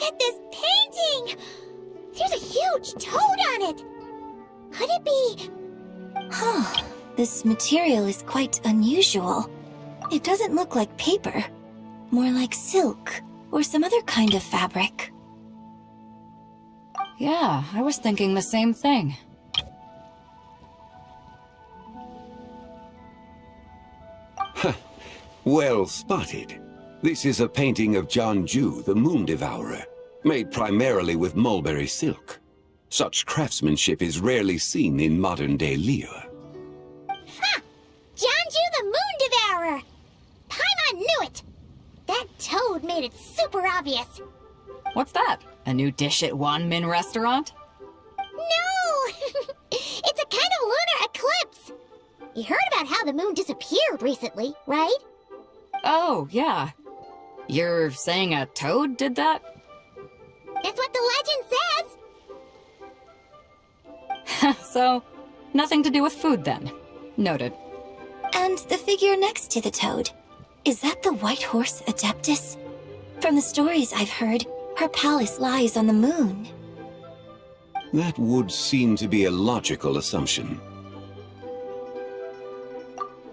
at this painting! There's a huge toad on it! Could it be... Huh. This material is quite unusual. It doesn't look like paper. More like silk, or some other kind of fabric. Yeah, I was thinking the same thing. Well spotted. This is a painting of Zhongli, the Moon Devourer, made primarily with mulberry silk. Such craftsmanship is rarely seen in modern-day Liyue. Ha! Zhongli the Moon Devourer! Paimon knew it! That toad made it super obvious. What's that? A new dish at Wanmin restaurant? No! It's a kind of lunar eclipse! You heard about how the moon disappeared recently, right? Oh, yeah. You're saying a toad did that? That's what the legend says! So, nothing to do with food then. Noted. And the figure next to the toad. Is that the white horse Adeptus? From the stories I've heard, her palace lies on the moon. That would seem to be a logical assumption.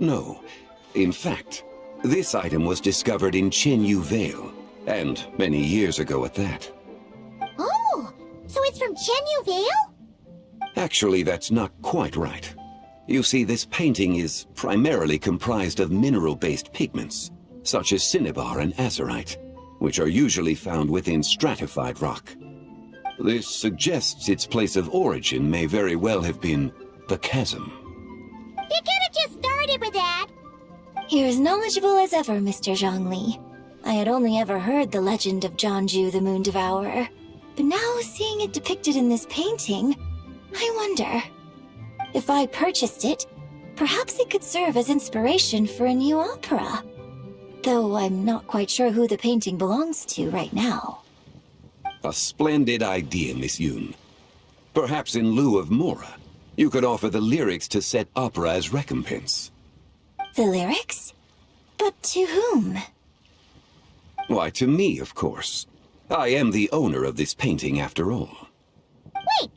No. In fact, this item was discovered in Chenyu Vale, and many years ago at that. Oh, so it's from Chenyu Vale? Actually, that's not quite right. You see, this painting is primarily comprised of mineral-based pigments, such as cinnabar and azurite, which are usually found within stratified rock. This suggests its place of origin may very well have been the chasm. You could have just started with that! You're as knowledgeable as ever, Mr. Zhongli. I had only ever heard the legend of Zhongli the Moon Devourer, but now seeing it depicted in this painting, I wonder... If I purchased it, perhaps it could serve as inspiration for a new opera. Though I'm not quite sure who the painting belongs to right now. A splendid idea, Miss Yoon. Perhaps in lieu of Mora, you could offer the lyrics to said opera as recompense. The lyrics? But to whom? Why, to me, of course. I am the owner of this painting, after all. Wait,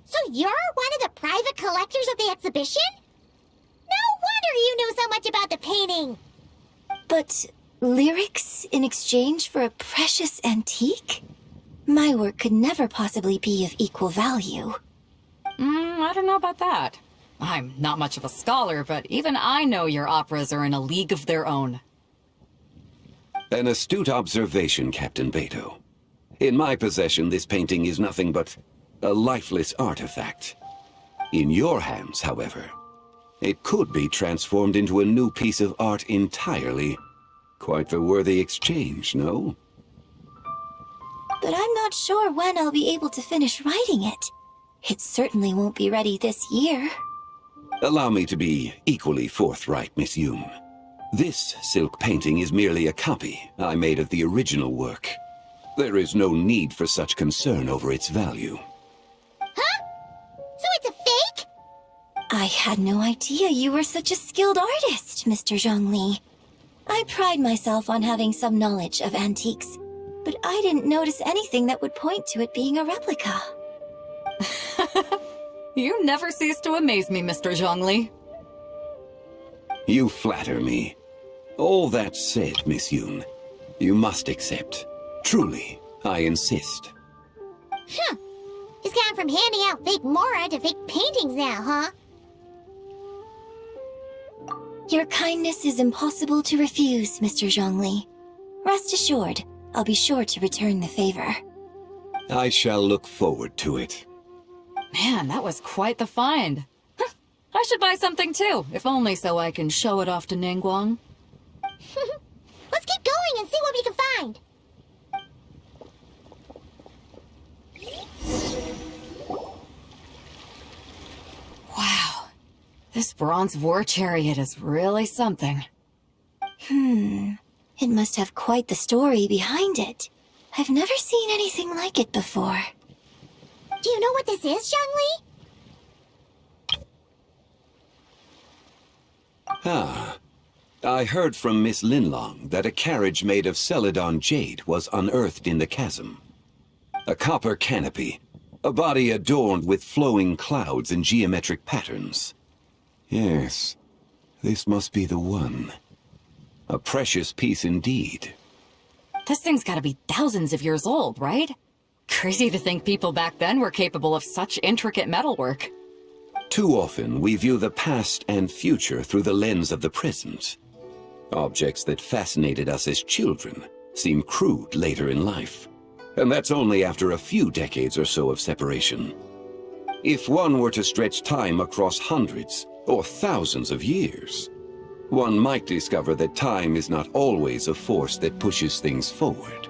so you're one of the private collectors of the exhibition? No wonder you knew so much about the painting! But lyrics in exchange for a precious antique? My work could never possibly be of equal value. I don't know about that. I'm not much of a scholar, but even I know your operas are in a league of their own. An astute observation, Captain Beto. In my possession, this painting is nothing but a lifeless artifact. In your hands, however, it could be transformed into a new piece of art entirely. Quite the worthy exchange, no? But I'm not sure when I'll be able to finish writing it. It certainly won't be ready this year. Allow me to be equally forthright, Miss Yoon. This silk painting is merely a copy I made of the original work. There is no need for such concern over its value. Huh? So it's a fake? I had no idea you were such a skilled artist, Mr. Zhongli. I pride myself on having some knowledge of antiques, but I didn't notice anything that would point to it being a replica. You never cease to amaze me, Mr. Zhongli. You flatter me. All that said, Miss Yoon, you must accept. Truly, I insist. Huh. He's gone from handing out fake Mora to fake paintings now, huh? Your kindness is impossible to refuse, Mr. Zhongli. Rest assured, I'll be sure to return the favor. I shall look forward to it. Man, that was quite the find. I should buy something too, if only so I can show it off to Ningguang. Let's keep going and see what we can find. Wow, this bronze war chariot is really something. It must have quite the story behind it. I've never seen anything like it before. Do you know what this is, Zhongli? Ah. I heard from Miss Linlong that a carriage made of Celadon jade was unearthed in the chasm. A copper canopy. A body adorned with flowing clouds and geometric patterns. Yes, this must be the one. A precious piece indeed. This thing's gotta be thousands of years old, right? Crazy to think people back then were capable of such intricate metalwork. Too often, we view the past and future through the lens of the present. Objects that fascinated us as children seem crude later in life. And that's only after a few decades or so of separation. If one were to stretch time across hundreds or thousands of years, one might discover that time is not always a force that pushes things forward.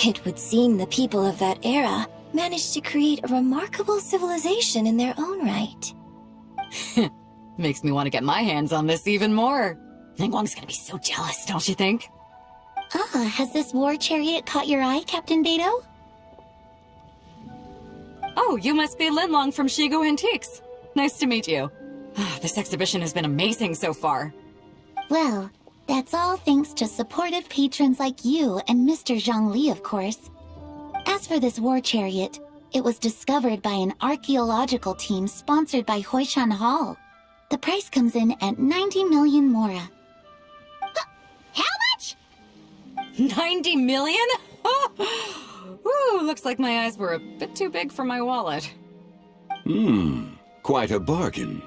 It would seem the people of that era managed to create a remarkable civilization in their own right. Makes me want to get my hands on this even more. Ningguang's gonna be so jealous, don't you think? Ah, has this war chariot caught your eye, Captain Beto? Oh, you must be Linlong from Shigo Antiques. Nice to meet you. This exhibition has been amazing so far. Well, that's all thanks to supportive patrons like you and Mr. Zhongli, of course. As for this war chariot, it was discovered by an archaeological team sponsored by Hoishan Hall. The price comes in at 90 million mora. How much? 90 million? Ooh, looks like my eyes were a bit too big for my wallet. Quite a bargain.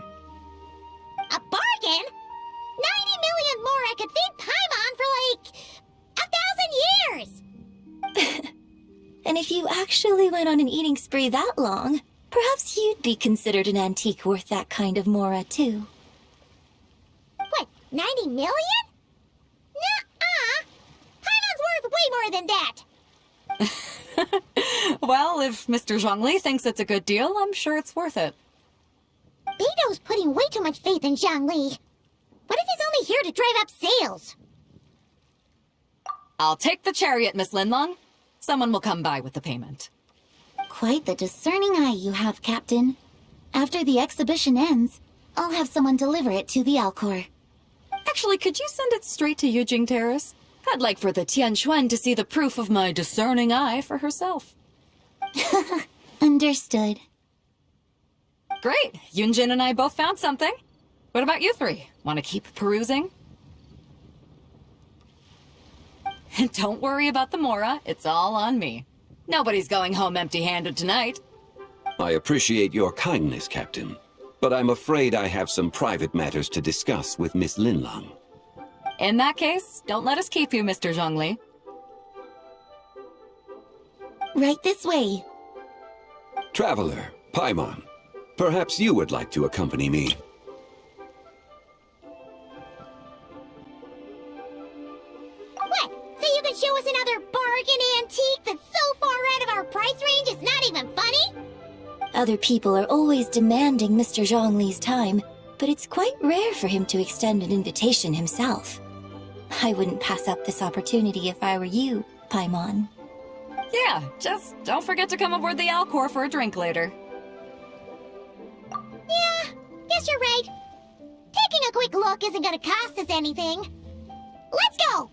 A bargain? 90 million more I could feed Paimon for like 1,000 years! And if you actually went on an eating spree that long, perhaps you'd be considered an antique worth that kind of mora, too. What, 90 million? Nuh-uh! Paimon's worth way more than that! Well, if Mr. Zhongli thinks it's a good deal, I'm sure it's worth it. Beto's putting way too much faith in Zhongli. What if he's only here to drive up sales? I'll take the chariot, Miss Linlong. Someone will come by with the payment. Quite the discerning eye you have, Captain. After the exhibition ends, I'll have someone deliver it to the Alcor. Actually, could you send it straight to Yujing Terrace? I'd like for the Tianquan to see the proof of my discerning eye for herself. Understood. Great! Yunjin and I both found something. What about you three? Want to keep perusing? Don't worry about the mora. It's all on me. Nobody's going home empty-handed tonight. I appreciate your kindness, Captain, but I'm afraid I have some private matters to discuss with Miss Linlong. In that case, don't let us keep you, Mr. Zhongli. Right this way. Traveler, Paimon, perhaps you would like to accompany me. What? So you can show us another bargain antique that's so far out of our price range it's not even funny? Other people are always demanding Mr. Zhongli's time, but it's quite rare for him to extend an invitation himself. I wouldn't pass up this opportunity if I were you, Paimon. Yeah, just don't forget to come aboard the Alcor for a drink later. Yeah, guess you're right. Taking a quick look isn't gonna cost us anything. Let's go!